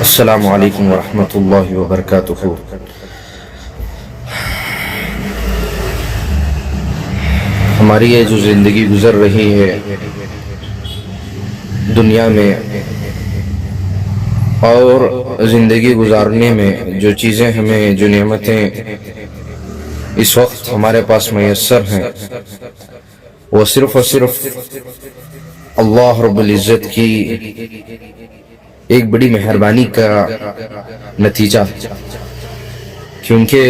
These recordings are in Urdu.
السلام علیکم ورحمۃ اللہ وبرکاتہ۔ ہماری یہ جو زندگی گزر رہی ہے دنیا میں، اور زندگی گزارنے میں جو چیزیں ہمیں، جو نعمتیں اس وقت ہمارے پاس میسر ہیں، وہ صرف اور صرف اللہ رب العزت کی ایک بڑی مہربانی کا نتیجہ ہے۔ کیونکہ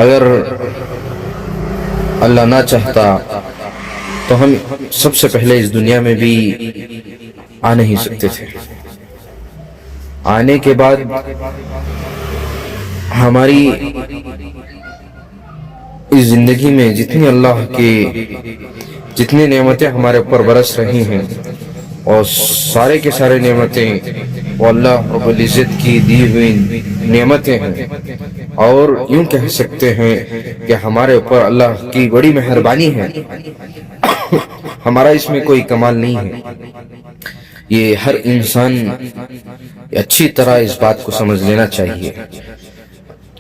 اگر اللہ نہ چاہتا تو ہم سب سے پہلے اس دنیا میں بھی آ نہیں سکتے تھے۔ آنے کے بعد ہماری اس زندگی میں جتنی نعمتیں ہمارے اوپر برس رہی ہیں، اور سارے کے سارے نعمتیں وہ اللہ رب العزت کی دی ہوئی نعمتیں ہیں، اور یوں کہہ سکتے ہیں کہ ہمارے اوپر اللہ کی بڑی مہربانی ہے۔ ہمارا اس میں کوئی کمال نہیں ہے۔ یہ ہر انسان اچھی طرح اس بات کو سمجھ لینا چاہیے،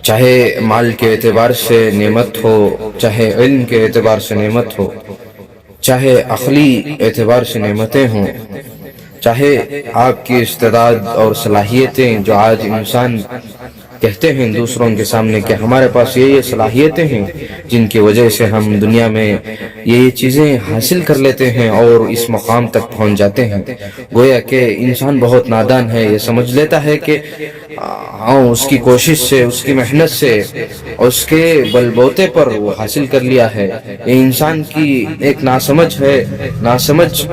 چاہے مال کے اعتبار سے نعمت ہو، چاہے علم کے اعتبار سے نعمت ہو، چاہے عقلی اعتبار سے نعمتیں ہوں، چاہے آپ کی استعداد اور صلاحیتیں، جو آج انسان کہتے ہیں دوسروں کے سامنے کہ ہمارے پاس یہ صلاحیتیں ہیں جن کی وجہ سے ہم دنیا میں یہ چیزیں حاصل کر لیتے ہیں اور اس مقام تک پہنچ جاتے ہیں، گویا کہ انسان بہت نادان ہے۔ یہ سمجھ لیتا ہے کہ اس کی کوشش سے، اس کی محنت سے، اس کے بل بوتے پر وہ حاصل کر لیا ہے۔ یہ انسان کی ایک ناسمجھ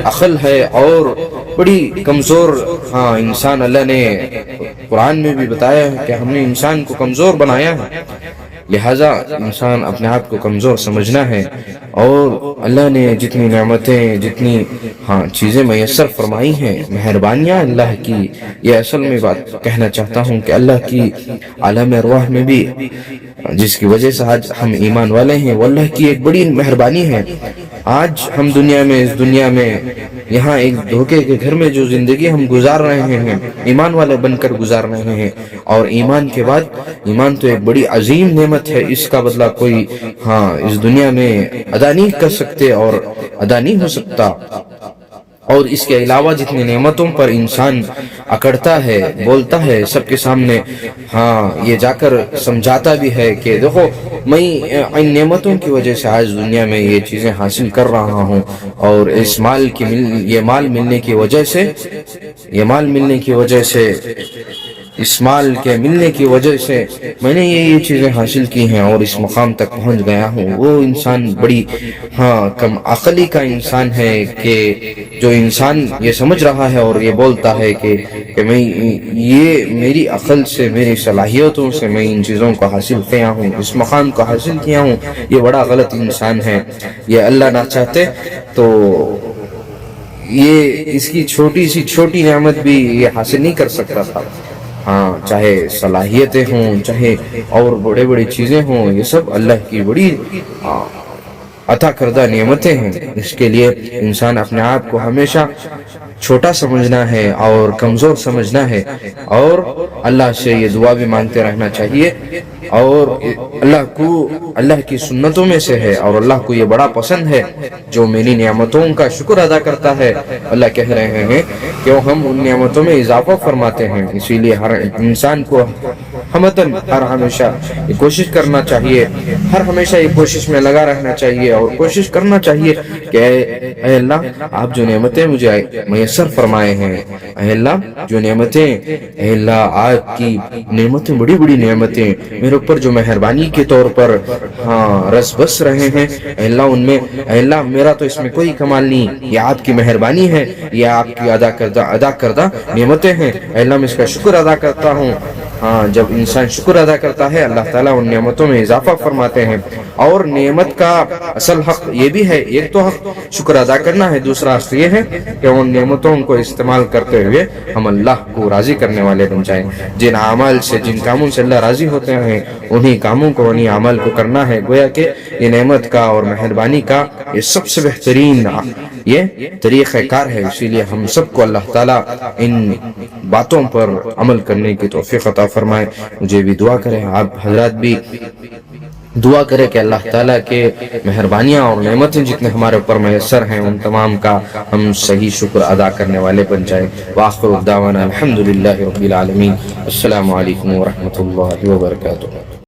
عقل ہے، اور بڑی کمزور انسان اللہ نے قرآن میں بھی بتایا ہے کہ ہم نے انسان کو کمزور بنایا ہے، لہٰذا انسان اپنے آپ کو کمزور سمجھنا ہے۔ اور اللہ نے جتنی نعمتیں، جتنی چیزیں میسر فرمائی ہیں، مہربانیاں اللہ کی، یہ اصل میں بات کہنا چاہتا ہوں کہ اللہ کی عالم ارواح میں بھی جس کی وجہ سے آج ہم ایمان والے ہیں، وہ اللہ کی ایک بڑی مہربانی ہے۔ آج ہم اس دنیا میں یہاں ایک دھوکے کے گھر میں جو زندگی ہم گزار رہے ہیں، ایمان والے بن کر گزار رہے ہیں، اور ایمان کے بعد، ایمان تو ایک بڑی عظیم نعمت ہے، اس کا بدلہ کوئی اس دنیا میں ادا نہیں کر سکتے اور ادا نہیں ہو سکتا۔ اور اس کے علاوہ جتنی نعمتوں پر انسان اکڑتا ہے، بولتا ہے سب کے سامنے، یہ جا کر سمجھاتا بھی ہے کہ دیکھو میں ان نعمتوں کی وجہ سے آج دنیا میں یہ چیزیں حاصل کر رہا ہوں، اور یہ مال ملنے کی وجہ سے میں نے یہ چیزیں حاصل کی ہیں اور اس مقام تک پہنچ گیا ہوں۔ وہ انسان بڑی کم عقلی کا انسان ہے کہ جو انسان یہ سمجھ رہا ہے اور یہ بولتا ہے کہ میں یہ میری عقل سے، میری صلاحیتوں سے میں ان چیزوں کو حاصل کیا ہوں، اس مقام کو حاصل کیا ہوں، یہ بڑا غلط انسان ہے۔ یہ اللہ نہ چاہتے تو یہ اس کی چھوٹی نعمت بھی یہ حاصل نہیں کر سکتا تھا۔ چاہے صلاحیتیں ہوں، چاہے اور بڑی چیزیں ہوں، یہ سب اللہ کی بڑی عطا کردہ نعمتیں ہیں۔ اس کے لیے انسان اپنے آپ کو ہمیشہ چھوٹا سمجھنا ہے اور کمزور سمجھنا ہے، اور اللہ سے یہ دعا بھی مانگتے رہنا چاہیے، اور اللہ کی سنتوں میں سے ہے، اور اللہ کو یہ بڑا پسند ہے جو میری نعمتوں کا شکر ادا کرتا ہے۔ اللہ کہہ رہے ہیں کہ ہم ان نعمتوں میں اضافہ فرماتے ہیں، اسی لیے ہر انسان کو ہر ہمیشہ یہ کوشش کرنا چاہیے، ہر ہمیشہ یہ کوشش میں لگا رہنا چاہیے، اور کوشش کرنا چاہیے کہ اے اللہ آپ جو نعمتیں مجھے میسر فرمائے ہیں، اے اللہ جو نعمتیں، اے اللہ آپ کی نعمتیں، بڑی نعمتیں میرے اوپر جو مہربانی کے طور پر رس بس رہے ہیں، اے اللہ ان میں، اے اللہ میرا تو اس میں کوئی کمال نہیں، یہ آپ کی مہربانی ہے، یہ آپ کی ادا کردہ نعمتیں ہیں، اے اللہ میں اس کا شکر ادا کرتا ہوں۔ جب انسان شکر ادا کرتا ہے، اللہ تعالیٰ ان نعمتوں میں اضافہ فرماتے ہیں۔ اور نعمت کا اصل حق یہ بھی ہے، ایک تو حق شکر ادا کرنا ہے، دوسرا حق یہ ہے کہ ان نعمتوں کو استعمال کرتے ہوئے ہم اللہ کو راضی کرنے والے بن جائیں۔ جن کاموں سے اللہ راضی ہوتے ہیں، انہی کاموں کو، انہی عمل کو کرنا ہے۔ گویا کہ یہ نعمت کا اور مہربانی کا یہ سب سے بہترین یہ طریقہ کار ہے. اسی لیے ہم سب کو اللہ تعالیٰ ان باتوں پر عمل کرنے کی توفیق عطا فرمائے. مجھے بھی دعا کریں, آپ حضرات بھی دعا کریں کہ اللہ تعالیٰ کے مہربانیاں اور نعمتیں جتنے ہمارے اوپر میسر ہیں ان تمام کا ہم صحیح شکر ادا کرنے والے بن جائیں. وآخر دعوانا الحمدللہ رب العالمین. السلام علیکم ورحمۃ اللہ وبرکاتہ.